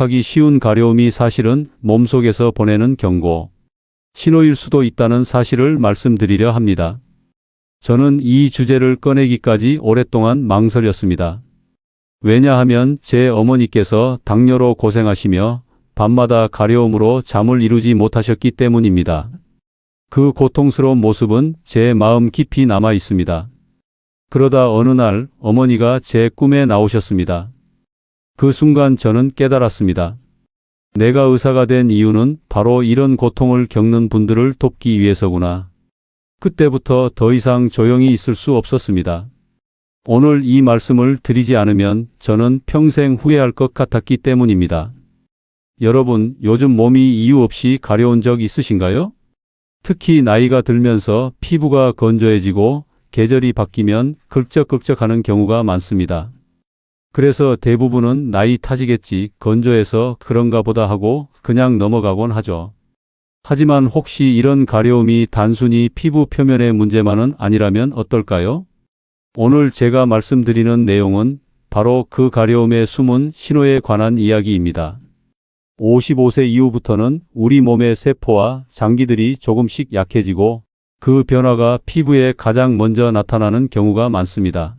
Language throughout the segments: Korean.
하기 쉬운 가려움이 사실은 몸속에서 보내는 경고, 신호일 수도 있다는 사실을 말씀드리려 합니다. 저는 이 주제를 꺼내기까지 오랫동안 망설였습니다. 왜냐하면 제 어머니께서 당뇨로 고생하시며 밤마다 가려움으로 잠을 이루지 못하셨기 때문입니다. 그 고통스러운 모습은 제 마음 깊이 남아 있습니다. 그러다 어느 날 어머니가 제 꿈에 나오셨습니다. 그 순간 저는 깨달았습니다. 내가 의사가 된 이유는 바로 이런 고통을 겪는 분들을 돕기 위해서구나. 그때부터 더 이상 조용히 있을 수 없었습니다. 오늘 이 말씀을 드리지 않으면 저는 평생 후회할 것 같았기 때문입니다. 여러분, 요즘 몸이 이유 없이 가려운 적 있으신가요? 특히 나이가 들면서 피부가 건조해지고 계절이 바뀌면 긁적긁적하는 경우가 많습니다. 그래서 대부분은 나이 탓이겠지, 건조해서 그런가 보다 하고 그냥 넘어가곤 하죠. 하지만 혹시 이런 가려움이 단순히 피부 표면의 문제만은 아니라면 어떨까요? 오늘 제가 말씀드리는 내용은 바로 그 가려움의 숨은 신호에 관한 이야기입니다. 55세 이후부터는 우리 몸의 세포와 장기들이 조금씩 약해지고 그 변화가 피부에 가장 먼저 나타나는 경우가 많습니다.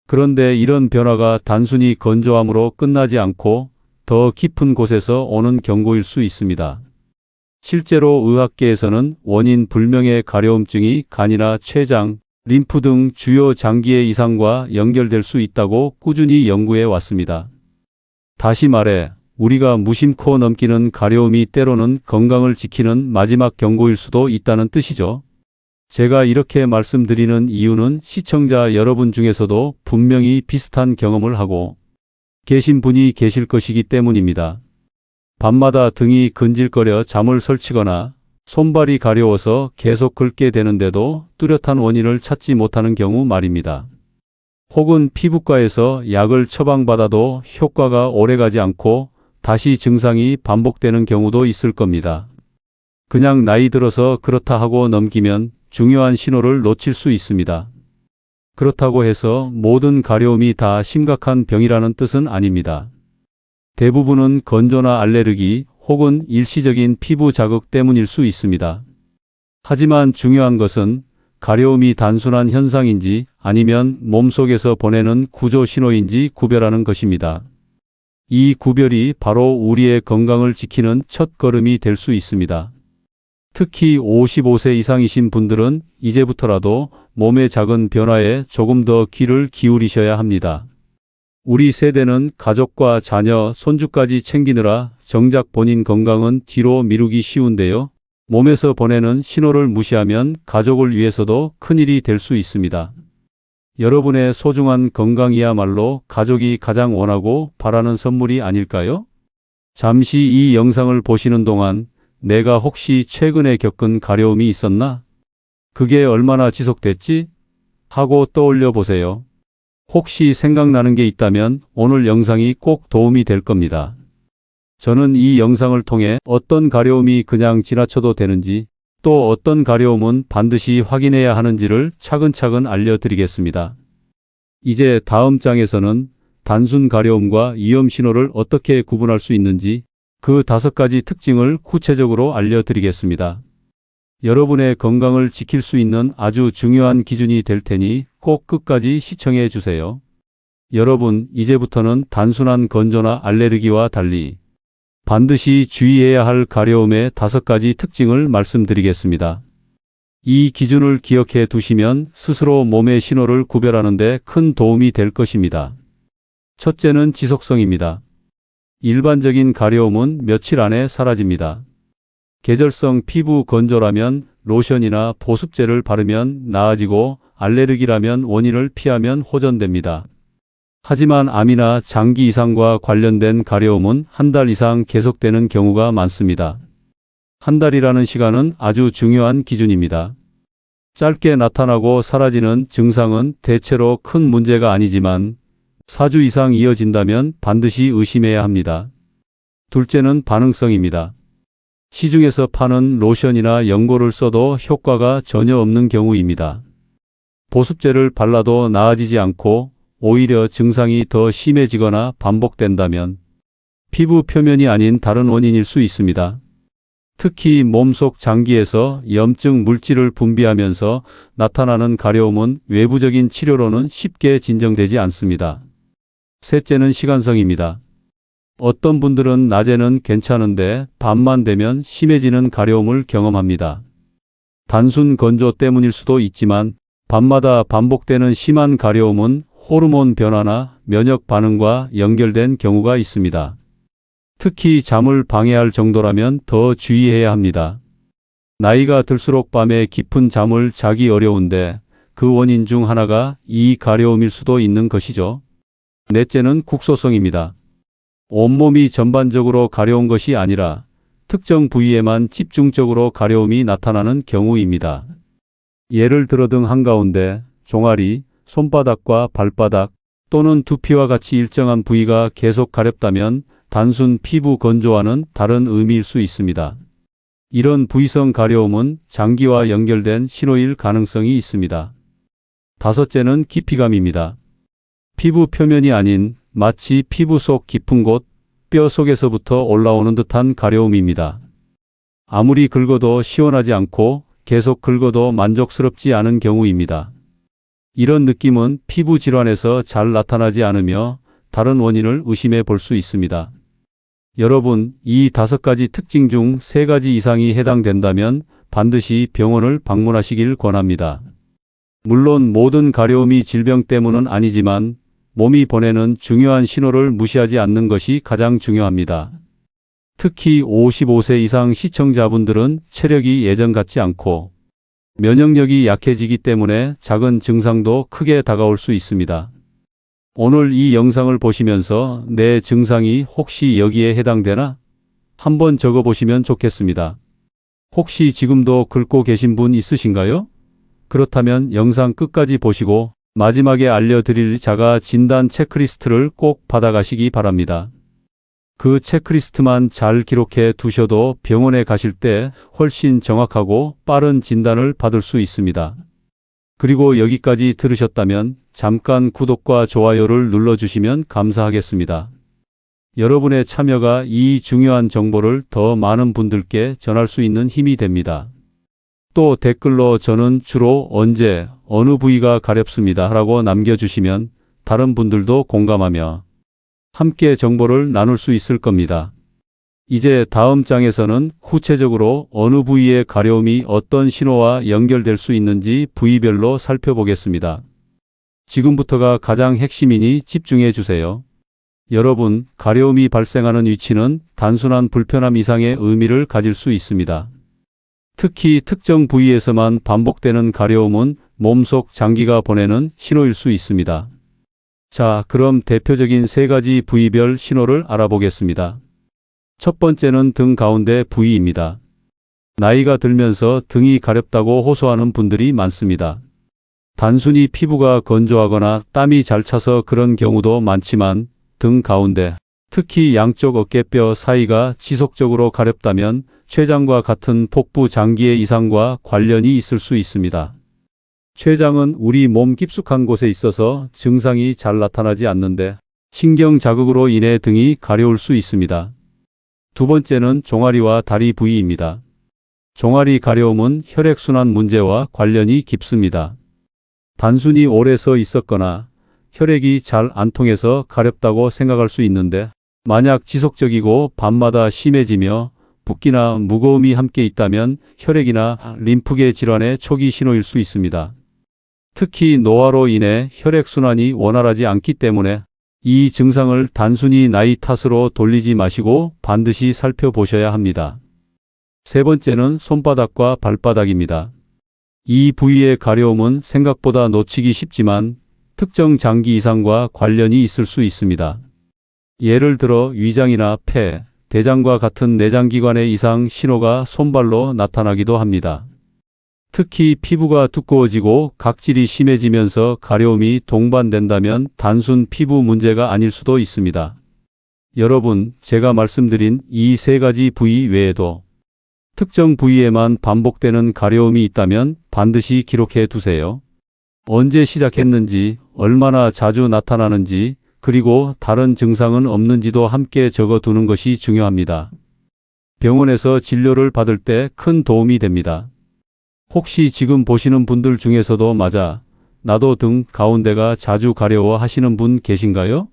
그런데 이런 변화가 단순히 건조함으로 끝나지 않고 더 깊은 곳에서 오는 경고일 수 있습니다. 실제로 의학계에서는 원인 불명의 가려움증이 간이나 췌장, 림프 등 주요 장기의 이상과 연결될 수 있다고 꾸준히 연구해 왔습니다. 다시 말해, 우리가 무심코 넘기는 가려움이 때로는 건강을 지키는 마지막 경고일 수도 있다는 뜻이죠. 제가 이렇게 말씀드리는 이유는 시청자 여러분 중에서도 분명히 비슷한 경험을 하고 계신 분이 계실 것이기 때문입니다. 밤마다 등이 근질거려 잠을 설치거나 손발이 가려워서 계속 긁게 되는데도 뚜렷한 원인을 찾지 못하는 경우 말입니다. 혹은 피부과에서 약을 처방받아도 효과가 오래가지 않고 다시 증상이 반복되는 경우도 있을 겁니다. 그냥 나이 들어서 그렇다 하고 넘기면 중요한 신호를 놓칠 수 있습니다. 그렇다고 해서 모든 가려움이 다 심각한 병이라는 뜻은 아닙니다. 대부분은 건조나 알레르기 혹은 일시적인 피부 자극 때문일 수 있습니다. 하지만 중요한 것은 가려움이 단순한 현상인지 아니면 몸속에서 보내는 구조 신호인지 구별하는 것입니다. 이 구별이 바로 우리의 건강을 지키는 첫 걸음이 될 수 있습니다. 특히 55세 이상이신 분들은 이제부터라도 몸의 작은 변화에 조금 더 귀를 기울이셔야 합니다. 우리 세대는 가족과 자녀, 손주까지 챙기느라 정작 본인 건강은 뒤로 미루기 쉬운데요. 몸에서 보내는 신호를 무시하면 가족을 위해서도 큰일이 될 수 있습니다. 여러분의 소중한 건강이야말로 가족이 가장 원하고 바라는 선물이 아닐까요? 잠시 이 영상을 보시는 동안 내가 혹시 최근에 겪은 가려움이 있었나? 그게 얼마나 지속됐지? 하고 떠올려 보세요. 혹시 생각나는 게 있다면 오늘 영상이 꼭 도움이 될 겁니다. 저는 이 영상을 통해 어떤 가려움이 그냥 지나쳐도 되는지, 또 어떤 가려움은 반드시 확인해야 하는지를 차근차근 알려드리겠습니다. 이제 다음 장에서는 단순 가려움과 위험 신호를 어떻게 구분할 수 있는지 그 5가지 특징을 구체적으로 알려드리겠습니다. 여러분의 건강을 지킬 수 있는 아주 중요한 기준이 될 테니 꼭 끝까지 시청해 주세요. 여러분, 이제부터는 단순한 건조나 알레르기와 달리 반드시 주의해야 할 가려움의 5가지 특징을 말씀드리겠습니다. 이 기준을 기억해 두시면 스스로 몸의 신호를 구별하는 데 큰 도움이 될 것입니다. 첫째는 지속성입니다. 일반적인 가려움은 며칠 안에 사라집니다. 계절성 피부 건조라면 로션이나 보습제를 바르면 나아지고 알레르기라면 원인을 피하면 호전됩니다. 하지만 암이나 장기 이상과 관련된 가려움은 한 달 이상 계속되는 경우가 많습니다. 한 달이라는 시간은 아주 중요한 기준입니다. 짧게 나타나고 사라지는 증상은 대체로 큰 문제가 아니지만 4주 이상 이어진다면 반드시 의심해야 합니다. 둘째는 반응성입니다. 시중에서 파는 로션이나 연고를 써도 효과가 전혀 없는 경우입니다. 보습제를 발라도 나아지지 않고 오히려 증상이 더 심해지거나 반복된다면 피부 표면이 아닌 다른 원인일 수 있습니다. 특히 몸속 장기에서 염증 물질을 분비하면서 나타나는 가려움은 외부적인 치료로는 쉽게 진정되지 않습니다. 셋째는 시간성입니다. 어떤 분들은 낮에는 괜찮은데 밤만 되면 심해지는 가려움을 경험합니다. 단순 건조 때문일 수도 있지만 밤마다 반복되는 심한 가려움은 호르몬 변화나 면역 반응과 연결된 경우가 있습니다. 특히 잠을 방해할 정도라면 더 주의해야 합니다. 나이가 들수록 밤에 깊은 잠을 자기 어려운데 그 원인 중 하나가 이 가려움일 수도 있는 것이죠. 넷째는 국소성입니다. 온몸이 전반적으로 가려운 것이 아니라 특정 부위에만 집중적으로 가려움이 나타나는 경우입니다. 예를 들어 등 한가운데, 종아리, 손바닥과 발바닥 또는 두피와 같이 일정한 부위가 계속 가렵다면 단순 피부 건조와는 다른 의미일 수 있습니다. 이런 부위성 가려움은 장기와 연결된 신호일 가능성이 있습니다. 다섯째는 기피감입니다. 피부 표면이 아닌 마치 피부 속 깊은 곳, 뼈 속에서부터 올라오는 듯한 가려움입니다. 아무리 긁어도 시원하지 않고 계속 긁어도 만족스럽지 않은 경우입니다. 이런 느낌은 피부 질환에서 잘 나타나지 않으며 다른 원인을 의심해 볼 수 있습니다. 여러분, 이 5가지 특징 중 3가지 이상이 해당된다면 반드시 병원을 방문하시길 권합니다. 물론 모든 가려움이 질병 때문은 아니지만 몸이 보내는 중요한 신호를 무시하지 않는 것이 가장 중요합니다. 특히 55세 이상 시청자분들은 체력이 예전 같지 않고 면역력이 약해지기 때문에 작은 증상도 크게 다가올 수 있습니다. 오늘 이 영상을 보시면서 내 증상이 혹시 여기에 해당되나? 한번 적어보시면 좋겠습니다. 혹시 지금도 긁고 계신 분 있으신가요? 그렇다면 영상 끝까지 보시고 마지막에 알려드릴 자가 진단 체크리스트를 꼭 받아가시기 바랍니다. 그 체크리스트만 잘 기록해 두셔도 병원에 가실 때 훨씬 정확하고 빠른 진단을 받을 수 있습니다. 그리고 여기까지 들으셨다면 잠깐 구독과 좋아요를 눌러주시면 감사하겠습니다. 여러분의 참여가 이 중요한 정보를 더 많은 분들께 전할 수 있는 힘이 됩니다. 또 댓글로 저는 주로 언제, 어느 부위가 가렵습니다 라고 남겨주시면 다른 분들도 공감하며 함께 정보를 나눌 수 있을 겁니다. 이제 다음 장에서는 구체적으로 어느 부위의 가려움이 어떤 신호와 연결될 수 있는지 부위별로 살펴보겠습니다. 지금부터가 가장 핵심이니 집중해 주세요. 여러분, 가려움이 발생하는 위치는 단순한 불편함 이상의 의미를 가질 수 있습니다. 특히 특정 부위에서만 반복되는 가려움은 몸속 장기가 보내는 신호일 수 있습니다. 자, 그럼 대표적인 3가지 부위별 신호를 알아보겠습니다. 첫 번째는 등 가운데 부위입니다. 나이가 들면서 등이 가렵다고 호소하는 분들이 많습니다. 단순히 피부가 건조하거나 땀이 잘 차서 그런 경우도 많지만 등 가운데, 특히 양쪽 어깨뼈 사이가 지속적으로 가렵다면 췌장과 같은 복부 장기의 이상과 관련이 있을 수 있습니다. 췌장은 우리 몸 깊숙한 곳에 있어서 증상이 잘 나타나지 않는데 신경 자극으로 인해 등이 가려울 수 있습니다. 두 번째는 종아리와 다리 부위입니다. 종아리 가려움은 혈액순환 문제와 관련이 깊습니다. 단순히 오래 서 있었거나 혈액이 잘 안 통해서 가렵다고 생각할 수 있는데 만약 지속적이고 밤마다 심해지며 붓기나 무거움이 함께 있다면 혈액이나 림프계 질환의 초기 신호일 수 있습니다. 특히 노화로 인해 혈액순환이 원활하지 않기 때문에 이 증상을 단순히 나이 탓으로 돌리지 마시고 반드시 살펴보셔야 합니다. 세 번째는 손바닥과 발바닥입니다. 이 부위의 가려움은 생각보다 놓치기 쉽지만 특정 장기 이상과 관련이 있을 수 있습니다. 예를 들어 위장이나 폐, 대장과 같은 내장기관의 이상 신호가 손발로 나타나기도 합니다. 특히 피부가 두꺼워지고 각질이 심해지면서 가려움이 동반된다면 단순 피부 문제가 아닐 수도 있습니다. 여러분, 제가 말씀드린 이 3가지 부위 외에도 특정 부위에만 반복되는 가려움이 있다면 반드시 기록해 두세요. 언제 시작했는지, 얼마나 자주 나타나는지, 그리고 다른 증상은 없는지도 함께 적어 두는 것이 중요합니다. 병원에서 진료를 받을 때 큰 도움이 됩니다. 혹시 지금 보시는 분들 중에서도 맞아, 나도 등 가운데가 자주 가려워 하시는 분 계신가요?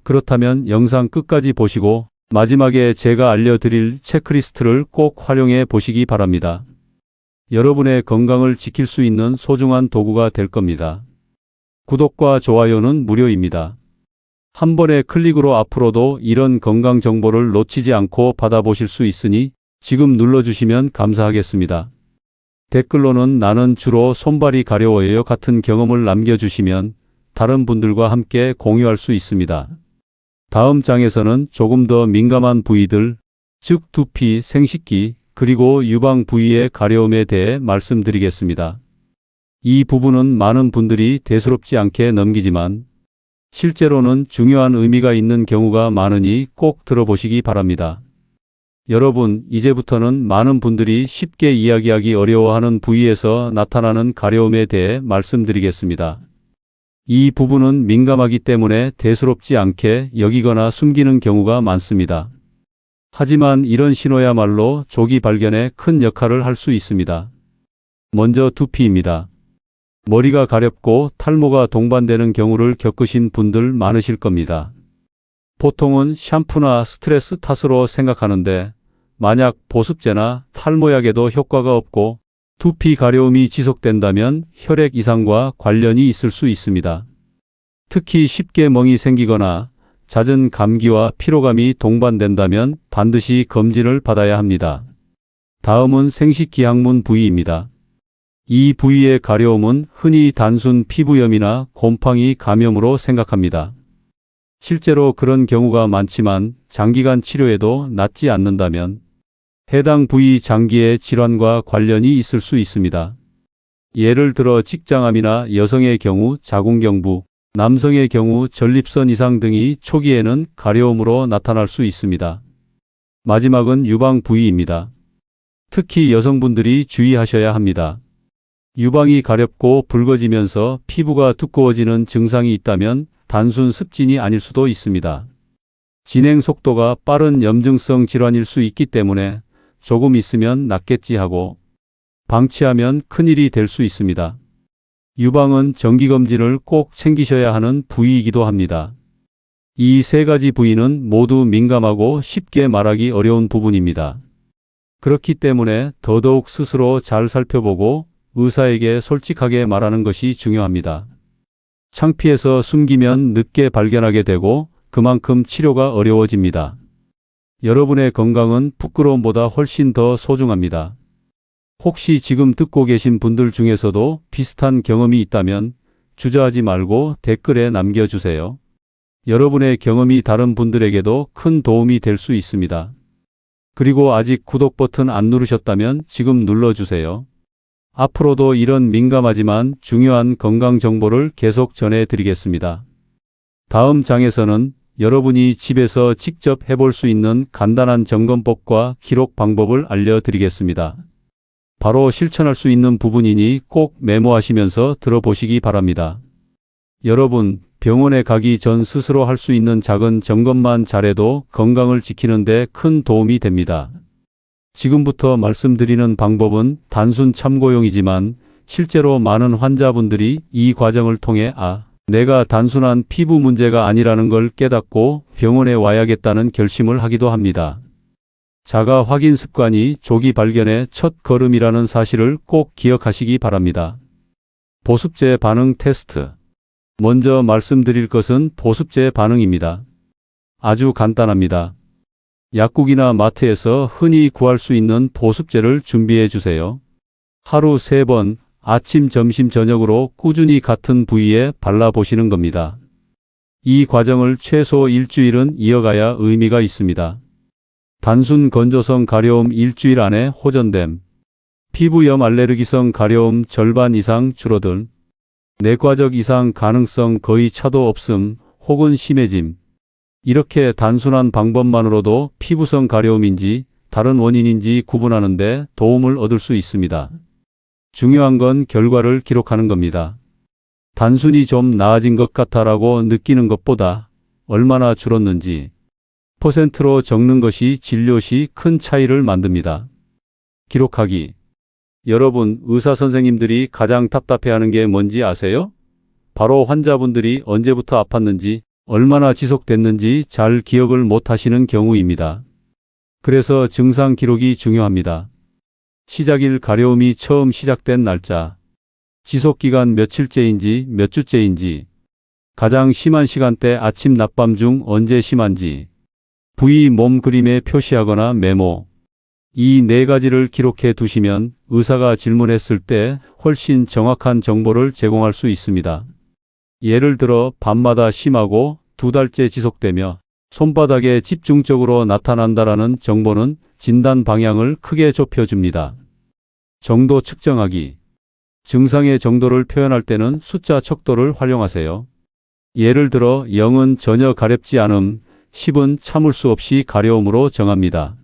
그렇다면 영상 끝까지 보시고 마지막에 제가 알려드릴 체크리스트를 꼭 활용해 보시기 바랍니다. 여러분의 건강을 지킬 수 있는 소중한 도구가 될 겁니다. 구독과 좋아요는 무료입니다. 한 번의 클릭으로 앞으로도 이런 건강 정보를 놓치지 않고 받아보실 수 있으니 지금 눌러주시면 감사하겠습니다. 댓글로는 나는 주로 손발이 가려워요 같은 경험을 남겨주시면 다른 분들과 함께 공유할 수 있습니다. 다음 장에서는 조금 더 민감한 부위들, 즉 두피, 생식기, 그리고 유방 부위의 가려움에 대해 말씀드리겠습니다. 이 부분은 많은 분들이 대수롭지 않게 넘기지만 실제로는 중요한 의미가 있는 경우가 많으니 꼭 들어보시기 바랍니다. 여러분, 이제부터는 많은 분들이 쉽게 이야기하기 어려워하는 부위에서 나타나는 가려움에 대해 말씀드리겠습니다. 이 부분은 민감하기 때문에 대수롭지 않게 여기거나 숨기는 경우가 많습니다. 하지만 이런 신호야말로 조기 발견에 큰 역할을 할 수 있습니다. 먼저 두피입니다. 머리가 가렵고 탈모가 동반되는 경우를 겪으신 분들 많으실 겁니다. 보통은 샴푸나 스트레스 탓으로 생각하는데 만약 보습제나 탈모약에도 효과가 없고 두피 가려움이 지속된다면 혈액 이상과 관련이 있을 수 있습니다. 특히 쉽게 멍이 생기거나 잦은 감기와 피로감이 동반된다면 반드시 검진을 받아야 합니다. 다음은 생식기항문 부위입니다. 이 부위의 가려움은 흔히 단순 피부염이나 곰팡이 감염으로 생각합니다. 실제로 그런 경우가 많지만 장기간 치료에도 낫지 않는다면 해당 부위 장기의 질환과 관련이 있을 수 있습니다. 예를 들어 직장암이나 여성의 경우 자궁경부, 남성의 경우 전립선 이상 등이 초기에는 가려움으로 나타날 수 있습니다. 마지막은 유방 부위입니다. 특히 여성분들이 주의하셔야 합니다. 유방이 가렵고 붉어지면서 피부가 두꺼워지는 증상이 있다면 단순 습진이 아닐 수도 있습니다. 진행 속도가 빠른 염증성 질환일 수 있기 때문에 조금 있으면 낫겠지 하고 방치하면 큰일이 될 수 있습니다. 유방은 정기검진을 꼭 챙기셔야 하는 부위이기도 합니다. 이 세 가지 부위는 모두 민감하고 쉽게 말하기 어려운 부분입니다. 그렇기 때문에 더더욱 스스로 잘 살펴보고 의사에게 솔직하게 말하는 것이 중요합니다. 창피해서 숨기면 늦게 발견하게 되고 그만큼 치료가 어려워집니다. 여러분의 건강은 부끄러움보다 훨씬 더 소중합니다. 혹시 지금 듣고 계신 분들 중에서도 비슷한 경험이 있다면 주저하지 말고 댓글에 남겨주세요. 여러분의 경험이 다른 분들에게도 큰 도움이 될 수 있습니다. 그리고 아직 구독 버튼 안 누르셨다면 지금 눌러주세요. 앞으로도 이런 민감하지만 중요한 건강 정보를 계속 전해드리겠습니다. 다음 장에서는 여러분이 집에서 직접 해볼 수 있는 간단한 점검법과 기록 방법을 알려드리겠습니다. 바로 실천할 수 있는 부분이니 꼭 메모하시면서 들어보시기 바랍니다. 여러분, 병원에 가기 전 스스로 할 수 있는 작은 점검만 잘해도 건강을 지키는 데 큰 도움이 됩니다. 지금부터 말씀드리는 방법은 단순 참고용이지만 실제로 많은 환자분들이 이 과정을 통해 내가 단순한 피부 문제가 아니라는 걸 깨닫고 병원에 와야겠다는 결심을 하기도 합니다. 자가 확인 습관이 조기 발견의 첫 걸음이라는 사실을 꼭 기억하시기 바랍니다. 보습제 반응 테스트. 먼저 말씀드릴 것은 보습제 반응입니다. 아주 간단합니다. 약국이나 마트에서 흔히 구할 수 있는 보습제를 준비해 주세요. 하루 3번, 아침, 점심, 저녁으로 꾸준히 같은 부위에 발라보시는 겁니다. 이 과정을 최소 일주일은 이어가야 의미가 있습니다. 단순 건조성 가려움 일주일 안에 호전됨, 피부염 알레르기성 가려움 절반 이상 줄어든, 내과적 이상 가능성 거의 차도 없음 혹은 심해짐. 이렇게 단순한 방법만으로도 피부성 가려움인지 다른 원인인지 구분하는 데 도움을 얻을 수 있습니다. 중요한 건 결과를 기록하는 겁니다. 단순히 좀 나아진 것 같아라고 느끼는 것보다 얼마나 줄었는지 퍼센트로 적는 것이 진료 시 큰 차이를 만듭니다. 기록하기. 여러분, 의사 선생님들이 가장 답답해하는 게 뭔지 아세요? 바로 환자분들이 언제부터 아팠는지, 얼마나 지속됐는지 잘 기억을 못 하시는 경우입니다. 그래서 증상 기록이 중요합니다. 시작일 가려움이 처음 시작된 날짜, 지속기간 며칠째인지 몇 주째인지, 가장 심한 시간대 아침 낮밤 중 언제 심한지, 부위 몸 그림에 표시하거나 메모. 이 네 가지를 기록해 두시면 의사가 질문했을 때 훨씬 정확한 정보를 제공할 수 있습니다. 예를 들어 밤마다 심하고 2달째 지속되며 손바닥에 집중적으로 나타난다라는 정보는 진단 방향을 크게 좁혀줍니다. 정도 측정하기. 증상의 정도를 표현할 때는 숫자 척도를 활용하세요. 예를 들어 0은 전혀 가렵지 않음, 10은 참을 수 없이 가려움으로 정합니다.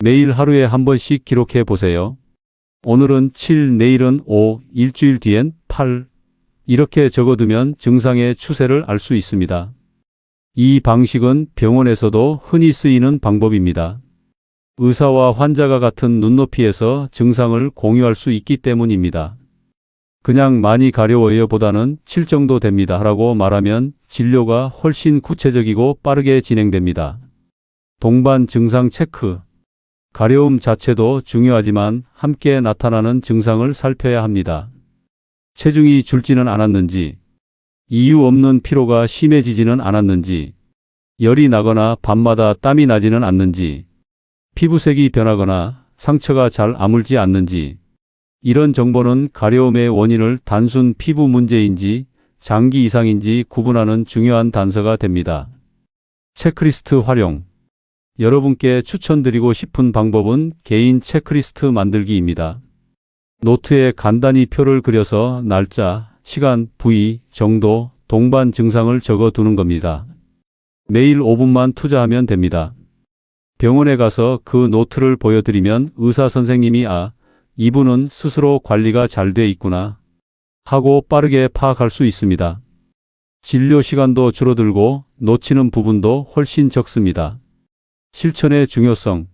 매일 하루에 한 번씩 기록해 보세요. 오늘은 7, 내일은 5, 일주일 뒤엔 8. 이렇게 적어두면 증상의 추세를 알 수 있습니다. 이 방식은 병원에서도 흔히 쓰이는 방법입니다. 의사와 환자가 같은 눈높이에서 증상을 공유할 수 있기 때문입니다. 그냥 많이 가려워요 보다는 7 정도 됩니다 라고 말하면 진료가 훨씬 구체적이고 빠르게 진행됩니다. 동반 증상 체크. 가려움 자체도 중요하지만 함께 나타나는 증상을 살펴야 합니다. 체중이 줄지는 않았는지, 이유 없는 피로가 심해지지는 않았는지, 열이 나거나 밤마다 땀이 나지는 않는지, 피부색이 변하거나 상처가 잘 아물지 않는지, 이런 정보는 가려움의 원인을 단순 피부 문제인지 장기 이상인지 구분하는 중요한 단서가 됩니다. 체크리스트 활용. 여러분께 추천드리고 싶은 방법은 개인 체크리스트 만들기입니다. 노트에 간단히 표를 그려서 날짜, 시간, 부위, 정도, 동반 증상을 적어 두는 겁니다. 매일 5분만 투자하면 됩니다. 병원에 가서 그 노트를 보여드리면 의사 선생님이 이분은 스스로 관리가 잘 돼 있구나 하고 빠르게 파악할 수 있습니다. 진료 시간도 줄어들고 놓치는 부분도 훨씬 적습니다. 실천의 중요성.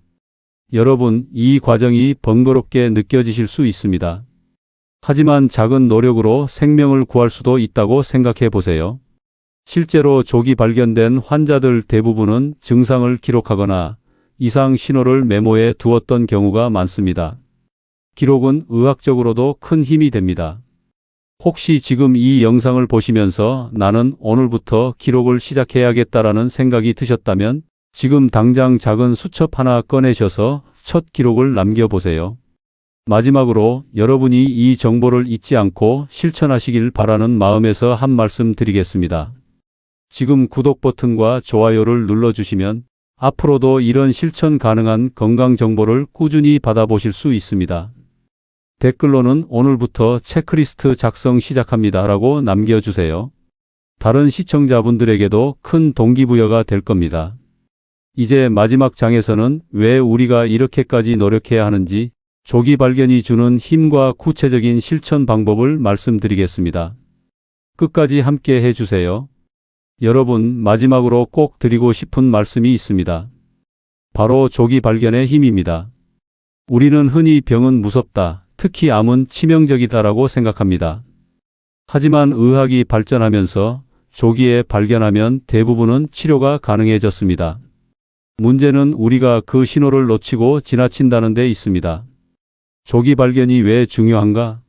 여러분, 이 과정이 번거롭게 느껴지실 수 있습니다. 하지만 작은 노력으로 생명을 구할 수도 있다고 생각해 보세요. 실제로 조기 발견된 환자들 대부분은 증상을 기록하거나 이상 신호를 메모해 두었던 경우가 많습니다. 기록은 의학적으로도 큰 힘이 됩니다. 혹시 지금 이 영상을 보시면서 나는 오늘부터 기록을 시작해야겠다라는 생각이 드셨다면 지금 당장 작은 수첩 하나 꺼내셔서 첫 기록을 남겨보세요. 마지막으로 여러분이 이 정보를 잊지 않고 실천하시길 바라는 마음에서 한 말씀 드리겠습니다. 지금 구독 버튼과 좋아요를 눌러주시면 앞으로도 이런 실천 가능한 건강 정보를 꾸준히 받아보실 수 있습니다. 댓글로는 오늘부터 체크리스트 작성 시작합니다 라고 남겨주세요. 다른 시청자분들에게도 큰 동기부여가 될 겁니다. 이제 마지막 장에서는 왜 우리가 이렇게까지 노력해야 하는지 조기 발견이 주는 힘과 구체적인 실천 방법을 말씀드리겠습니다. 끝까지 함께 해주세요. 여러분, 마지막으로 꼭 드리고 싶은 말씀이 있습니다. 바로 조기 발견의 힘입니다. 우리는 흔히 병은 무섭다, 특히 암은 치명적이다라고 생각합니다. 하지만 의학이 발전하면서 조기에 발견하면 대부분은 치료가 가능해졌습니다. 문제는 우리가 그 신호를 놓치고 지나친다는 데 있습니다. 조기 발견이 왜 중요한가?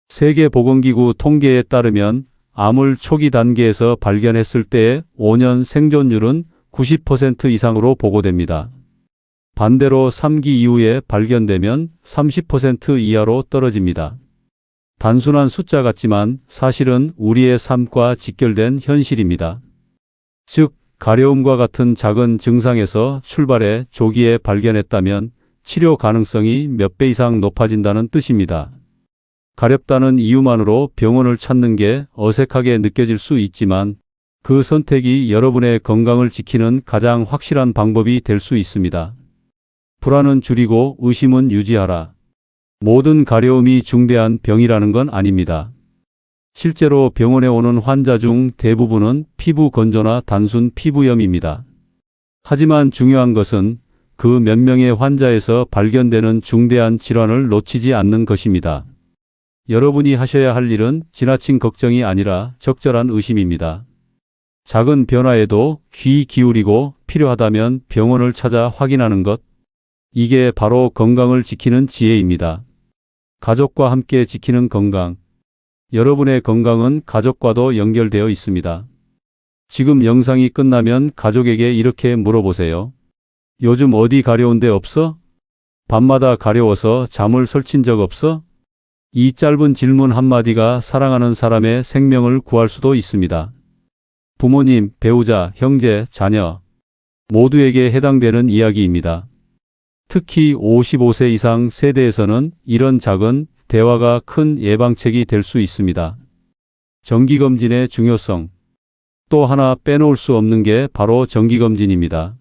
세계보건기구 통계에 따르면 암을 초기 단계에서 발견했을 때의 5년 생존율은 90% 이상으로 보고됩니다. 반대로 3기 이후에 발견되면 30% 이하로 떨어집니다. 단순한 숫자 같지만 사실은 우리의 삶과 직결된 현실입니다. 즉, 가려움과 같은 작은 증상에서 출발해 조기에 발견했다면 치료 가능성이 몇 배 이상 높아진다는 뜻입니다. 가렵다는 이유만으로 병원을 찾는 게 어색하게 느껴질 수 있지만 그 선택이 여러분의 건강을 지키는 가장 확실한 방법이 될 수 있습니다. 불안은 줄이고 의심은 유지하라. 모든 가려움이 중대한 병이라는 건 아닙니다. 실제로 병원에 오는 환자 중 대부분은 피부 건조나 단순 피부염입니다. 하지만 중요한 것은 그 몇 명의 환자에서 발견되는 중대한 질환을 놓치지 않는 것입니다. 여러분이 하셔야 할 일은 지나친 걱정이 아니라 적절한 의심입니다. 작은 변화에도 귀 기울이고 필요하다면 병원을 찾아 확인하는 것. 이게 바로 건강을 지키는 지혜입니다. 가족과 함께 지키는 건강. 여러분의 건강은 가족과도 연결되어 있습니다. 지금 영상이 끝나면 가족에게 이렇게 물어보세요. 요즘 어디 가려운 데 없어? 밤마다 가려워서 잠을 설친 적 없어? 이 짧은 질문 한마디가 사랑하는 사람의 생명을 구할 수도 있습니다. 부모님, 배우자, 형제, 자녀 모두에게 해당되는 이야기입니다. 특히 55세 이상 세대에서는 이런 작은 대화가 큰 예방책이 될 수 있습니다. 정기검진의 중요성. 또 하나 빼놓을 수 없는 게 바로 정기검진입니다.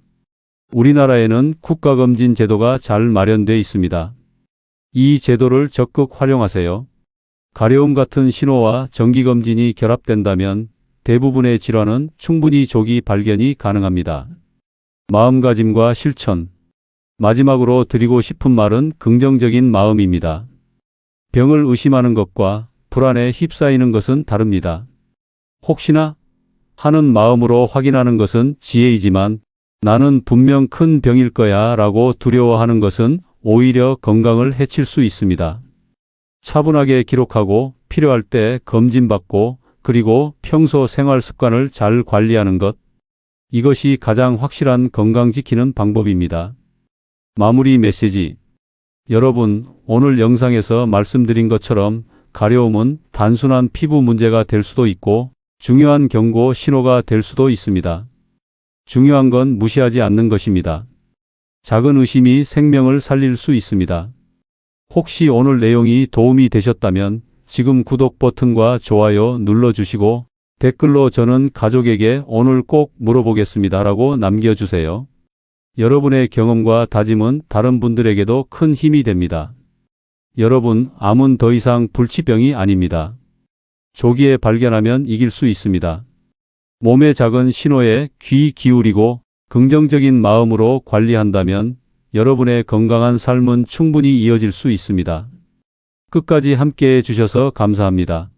우리나라에는 국가검진 제도가 잘 마련되어 있습니다. 이 제도를 적극 활용하세요. 가려움 같은 신호와 정기검진이 결합된다면 대부분의 질환은 충분히 조기 발견이 가능합니다. 마음가짐과 실천. 마지막으로 드리고 싶은 말은 긍정적인 마음입니다. 병을 의심하는 것과 불안에 휩싸이는 것은 다릅니다. 혹시나 하는 마음으로 확인하는 것은 지혜이지만 나는 분명 큰 병일 거야 라고 두려워하는 것은 오히려 건강을 해칠 수 있습니다. 차분하게 기록하고 필요할 때 검진받고 그리고 평소 생활 습관을 잘 관리하는 것. 이것이 가장 확실한 건강 지키는 방법입니다. 마무리 메시지. 여러분, 오늘 영상에서 말씀드린 것처럼 가려움은 단순한 피부 문제가 될 수도 있고 중요한 경고 신호가 될 수도 있습니다. 중요한 건 무시하지 않는 것입니다. 작은 의심이 생명을 살릴 수 있습니다. 혹시 오늘 내용이 도움이 되셨다면 지금 구독 버튼과 좋아요 눌러주시고 댓글로 저는 가족에게 오늘 꼭 물어보겠습니다 라고 남겨주세요. 여러분의 경험과 다짐은 다른 분들에게도 큰 힘이 됩니다. 여러분, 암은 더 이상 불치병이 아닙니다. 조기에 발견하면 이길 수 있습니다. 몸의 작은 신호에 귀 기울이고 긍정적인 마음으로 관리한다면 여러분의 건강한 삶은 충분히 이어질 수 있습니다. 끝까지 함께해 주셔서 감사합니다.